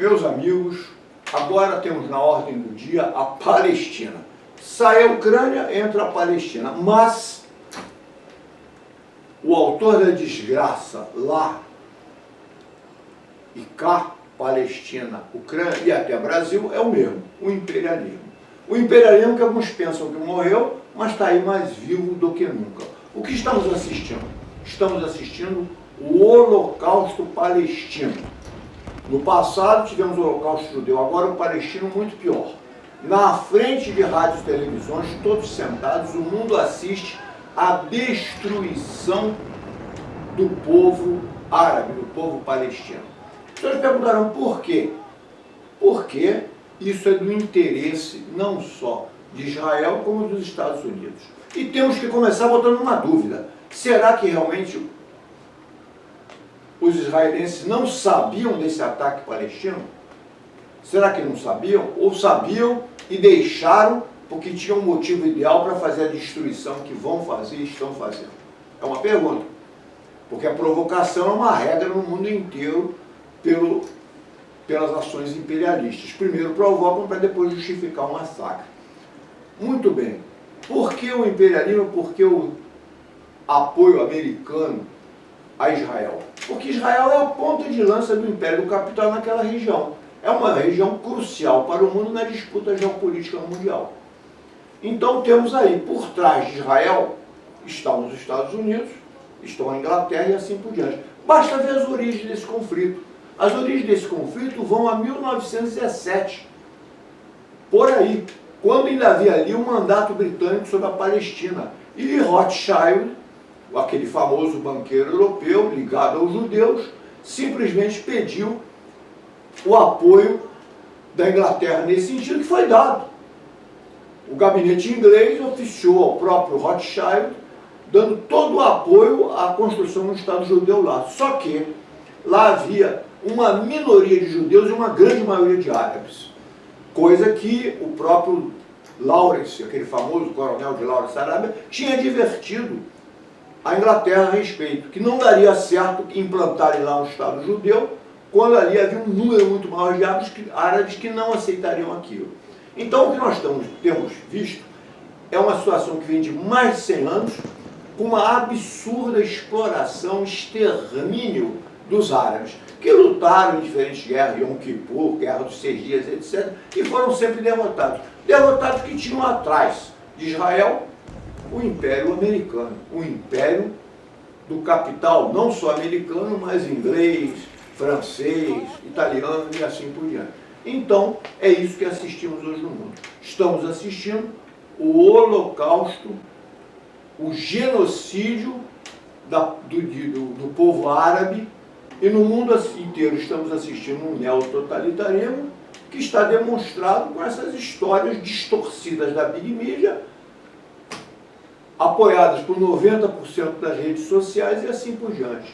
Meus amigos, agora temos na ordem do dia a Palestina. Sai a Ucrânia, entra a Palestina. Mas o autor da desgraça lá e cá, Palestina, Ucrânia e até Brasil, é o mesmo, o imperialismo. O imperialismo que alguns pensam que morreu, mas está aí mais vivo do que nunca. O que estamos assistindo? Estamos assistindo o Holocausto Palestino. No passado tivemos o Holocausto Judeu, agora o palestino muito pior. Na frente de rádios e televisões, todos sentados, o mundo assiste à destruição do povo árabe, do povo palestino. As pessoas perguntarão por quê? Porque isso é do interesse não só de Israel, como dos Estados Unidos. E temos que começar botando uma dúvida. Será que realmente os israelenses não sabiam desse ataque palestino? Será que não sabiam? Ou sabiam e deixaram porque tinham um motivo ideal para fazer a destruição que vão fazer e estão fazendo? É uma pergunta. Porque a provocação é uma regra no mundo inteiro pelas ações imperialistas. Primeiro provocam para depois justificar um massacre. Muito bem. Por que o imperialismo? Por que o apoio americano a Israel? Porque Israel é a ponta de lança do Império do Capital naquela região. É uma região crucial para o mundo na disputa geopolítica mundial. Então temos aí, por trás de Israel, estão os Estados Unidos, estão a Inglaterra e assim por diante. Basta ver as origens desse conflito. As origens desse conflito vão a 1917. Por aí, quando ainda havia ali um mandato britânico sobre a Palestina. E Rothschild, aquele famoso banqueiro europeu ligado aos judeus, simplesmente pediu o apoio da Inglaterra nesse sentido, que foi dado. O gabinete inglês oficiou ao próprio Rothschild, dando todo o apoio à construção do Estado judeu lá. Só que lá havia uma minoria de judeus e uma grande maioria de árabes. Coisa que o próprio Lawrence, aquele famoso coronel de Lawrence Arábia, tinha advertido a Inglaterra a respeito, que não daria certo implantarem lá um Estado judeu, quando ali havia um número muito maior de árabes que não aceitariam aquilo. Então o que nós temos visto é uma situação que vem de mais de 100 anos, com uma absurda exploração, extermínio dos árabes, que lutaram em diferentes guerras, Yom Kippur, Guerra dos 6 Dias, etc., e foram sempre derrotados. Derrotados que tinham atrás de Israel o Império Americano, o Império do capital, não só americano, mas inglês, francês, italiano e assim por diante. Então, é isso que assistimos hoje no mundo. Estamos assistindo o Holocausto, o genocídio do povo árabe, e no mundo inteiro estamos assistindo um neototalitarismo que está demonstrado com essas histórias distorcidas da Big Media, apoiadas por 90% das redes sociais e assim por diante.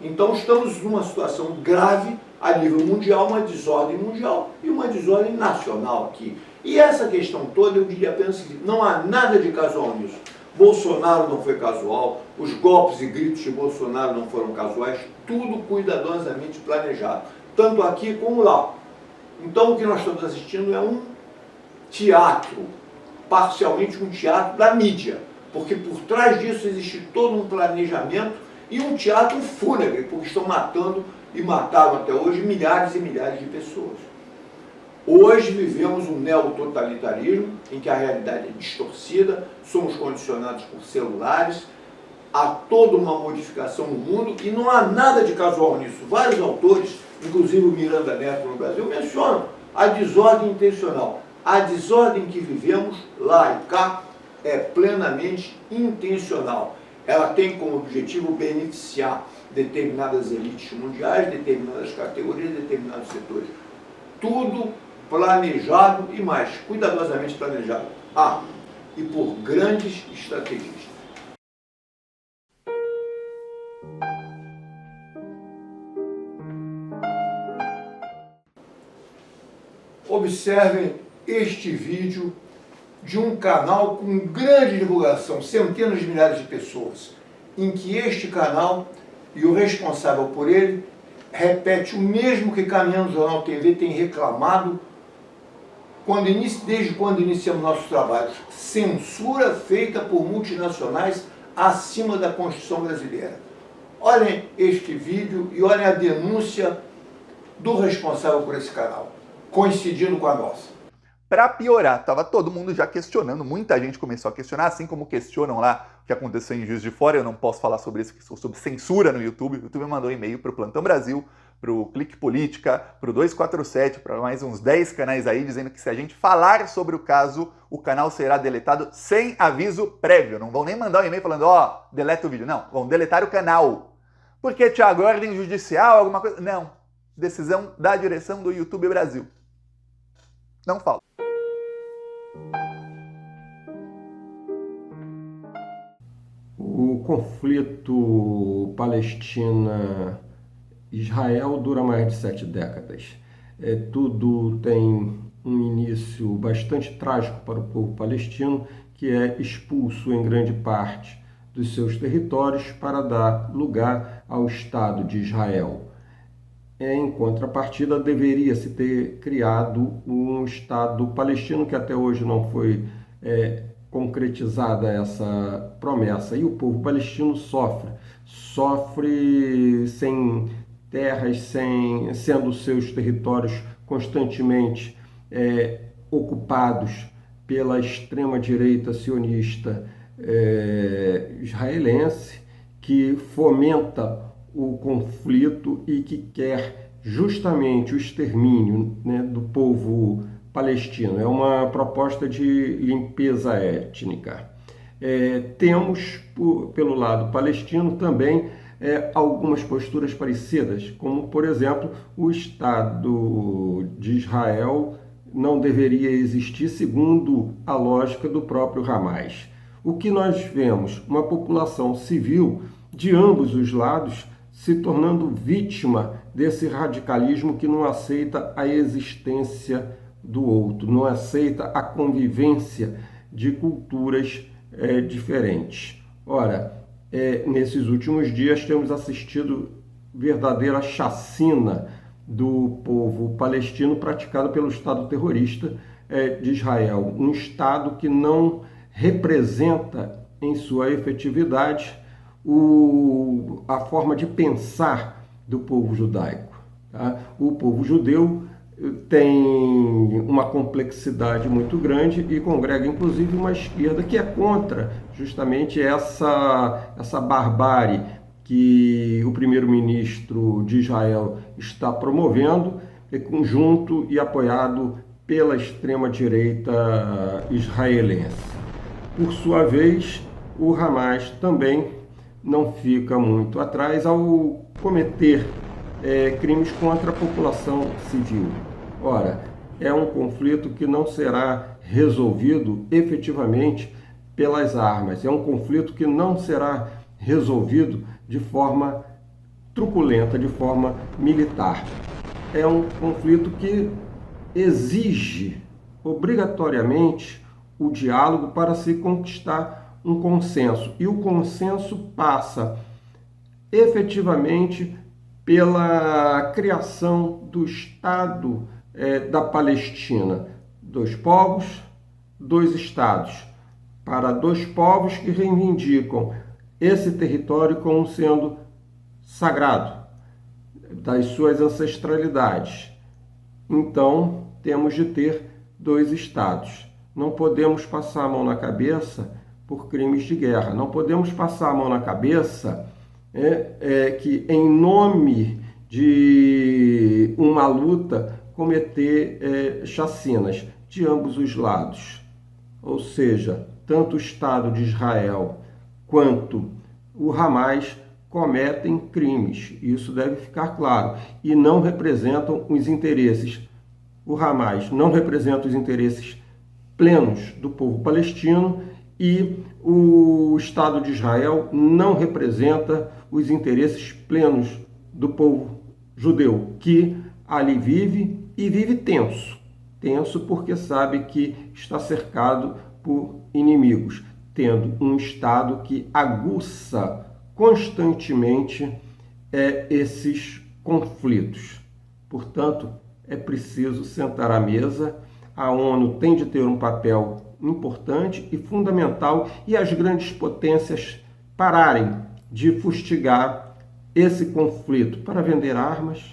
Então estamos numa situação grave a nível mundial, uma desordem mundial e uma desordem nacional aqui. E essa questão toda, eu diria apenas o seguinte: não há nada de casual nisso. Bolsonaro não foi casual, os golpes e gritos de Bolsonaro não foram casuais, tudo cuidadosamente planejado, tanto aqui como lá. Então o que nós estamos assistindo é um teatro, parcialmente um teatro da mídia, porque por trás disso existe todo um planejamento e um teatro fúnebre, porque estão matando e mataram até hoje milhares e milhares de pessoas. Hoje vivemos um neototalitarismo em que a realidade é distorcida, somos condicionados por celulares, há toda uma modificação no mundo e não há nada de casual nisso. Vários autores, inclusive o Miranda Neto no Brasil, mencionam a desordem intencional. A desordem que vivemos lá e cá é plenamente intencional. Ela tem como objetivo beneficiar determinadas elites mundiais, determinadas categorias, determinados setores. Tudo planejado e mais, cuidadosamente planejado. E por grandes estrategistas. Observem este vídeo de um canal com grande divulgação, centenas de milhares de pessoas, em que este canal e o responsável por ele repete o mesmo que Caminhando Jornal TV tem reclamado desde quando iniciamos nossos trabalhos. Censura feita por multinacionais acima da Constituição brasileira. Olhem este vídeo e olhem a denúncia do responsável por esse canal, coincidindo com a nossa. Para piorar, tava todo mundo já questionando, muita gente começou a questionar, assim como questionam lá o que aconteceu em Juiz de Fora. Eu não posso falar sobre isso, sobre censura no YouTube. O YouTube mandou um e-mail para o Plantão Brasil, para o Clique Política, para o 247, para mais uns 10 canais aí, dizendo que se a gente falar sobre o caso, o canal será deletado sem aviso prévio. Não vão nem mandar um e-mail falando, ó, deleta o vídeo. Não, vão deletar o canal. Porque, Thiago, ordem judicial, alguma coisa? Não. Decisão da direção do YouTube Brasil. Não falo. O conflito Palestina-Israel dura mais de 7 décadas. Tudo tem um início bastante trágico para o povo palestino, que é expulso em grande parte dos seus territórios para dar lugar ao Estado de Israel. Em contrapartida, deveria-se ter criado um Estado palestino, que até hoje não foi concretizada essa promessa. E o povo palestino sofre sem terras, sendo seus territórios constantemente ocupados pela extrema-direita sionista israelense, que fomenta o conflito e que quer justamente o extermínio, né, do povo palestino. É uma proposta de limpeza étnica. Temos, pelo lado palestino, também algumas posturas parecidas, como, por exemplo, o Estado de Israel não deveria existir segundo a lógica do próprio Hamas. O que nós vemos? Uma população civil de ambos os lados se tornando vítima desse radicalismo que não aceita a existência do outro, não aceita a convivência de culturas diferentes. Ora, nesses últimos dias temos assistido verdadeira chacina do povo palestino praticada pelo Estado terrorista de Israel, um Estado que não representa em sua efetividade a forma de pensar do povo judaico. Tá? O povo judeu tem uma complexidade muito grande e congrega inclusive uma esquerda que é contra justamente essa barbárie que o primeiro-ministro de Israel está promovendo, junto e apoiado pela extrema-direita israelense. Por sua vez, o Hamas também não fica muito atrás ao cometer crimes contra a população civil. Ora, é um conflito que não será resolvido efetivamente pelas armas, é um conflito que não será resolvido de forma truculenta, de forma militar. É um conflito que exige obrigatoriamente o diálogo para se conquistar um consenso. E o consenso passa efetivamente pela criação do Estado da Palestina. 2 povos, 2 estados, para 2 povos que reivindicam esse território como sendo sagrado, das suas ancestralidades. Então, temos de ter 2 estados. Não podemos passar a mão na cabeça por crimes de guerra. Não podemos passar a mão na cabeça que, em nome de uma luta, cometer chacinas de ambos os lados. Ou seja, tanto o Estado de Israel quanto o Hamas cometem crimes. Isso deve ficar claro. E não representam os interesses. O Hamas não representa os interesses plenos do povo palestino e o Estado de Israel não representa os interesses plenos do povo judeu, que ali vive e vive tenso. Tenso porque sabe que está cercado por inimigos, tendo um Estado que aguça constantemente esses conflitos. Portanto, é preciso sentar à mesa. A ONU tem de ter um papel importante e fundamental e as grandes potências pararem de fustigar esse conflito para vender armas,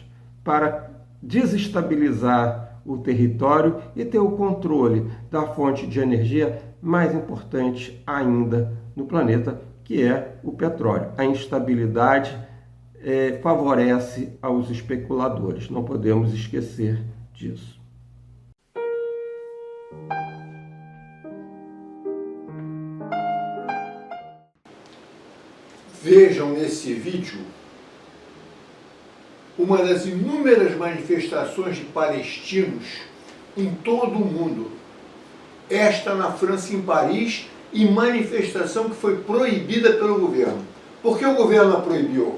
para desestabilizar o território e ter o controle da fonte de energia mais importante ainda no planeta, que é o petróleo. A instabilidade favorece aos especuladores. Não podemos esquecer disso. Vejam nesse vídeo uma das inúmeras manifestações de palestinos em todo o mundo. Esta na França, em Paris, e manifestação que foi proibida pelo governo. Por que o governo a proibiu?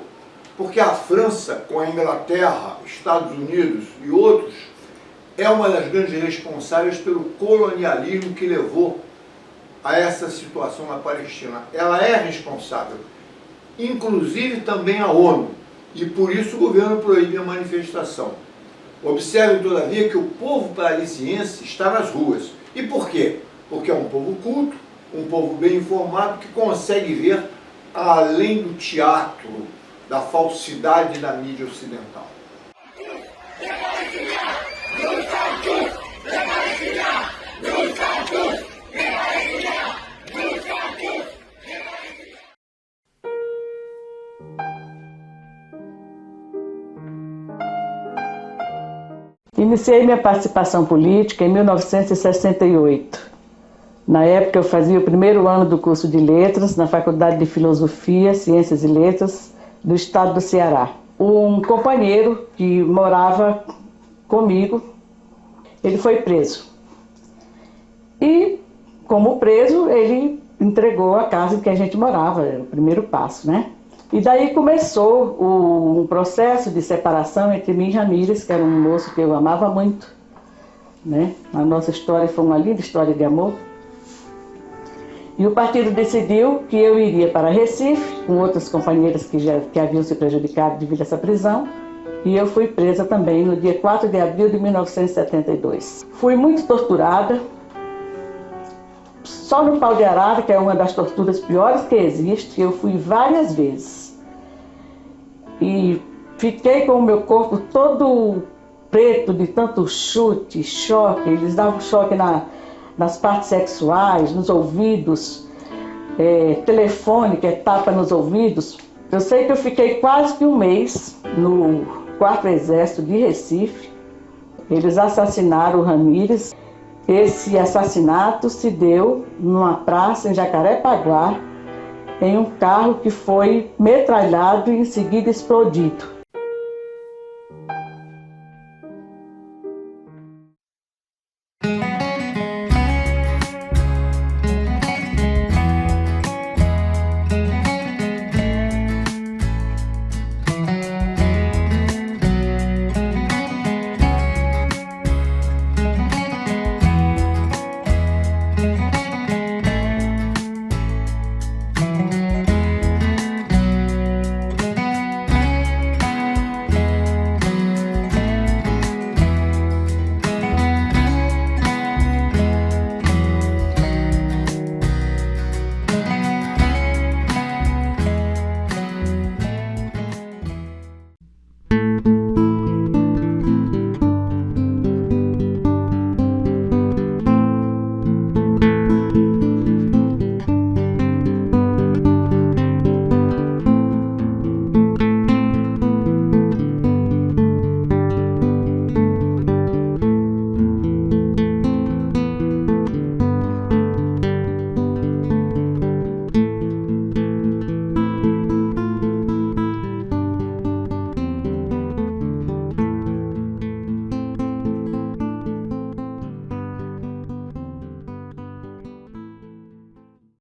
Porque a França, com a Inglaterra, Estados Unidos e outros, é uma das grandes responsáveis pelo colonialismo que levou a essa situação na Palestina. Ela é responsável, inclusive também a ONU, e por isso o governo proíbe a manifestação. Observe, todavia, que o povo parisiense está nas ruas. E por quê? Porque é um povo culto, um povo bem informado, que consegue ver além do teatro, da falsidade da mídia ocidental. Iniciei minha participação política em 1968. Na época eu fazia o primeiro ano do curso de Letras na Faculdade de Filosofia, Ciências e Letras do estado do Ceará. Um companheiro que morava comigo, ele foi preso. E, como preso, ele entregou a casa em que a gente morava, era o primeiro passo, né? E daí começou um processo de separação entre mim e Ramírez, que era um moço que eu amava muito, né? A nossa história foi uma linda história de amor. E o partido decidiu que eu iria para Recife, com outras companheiras que haviam se prejudicado devido a essa prisão, e eu fui presa também no dia 4 de abril de 1972. Fui muito torturada, só no pau de arara, que é uma das torturas piores que existe, eu fui várias vezes. E fiquei com o meu corpo todo preto de tanto chute, choque, eles davam choque nas partes sexuais, nos ouvidos, telefone, que é tapa nos ouvidos. Eu sei que eu fiquei quase que um mês no 4º Exército de Recife. Eles assassinaram o Ramírez. Esse assassinato se deu numa praça em Jacarepaguá, em um carro que foi metralhado e em seguida explodido.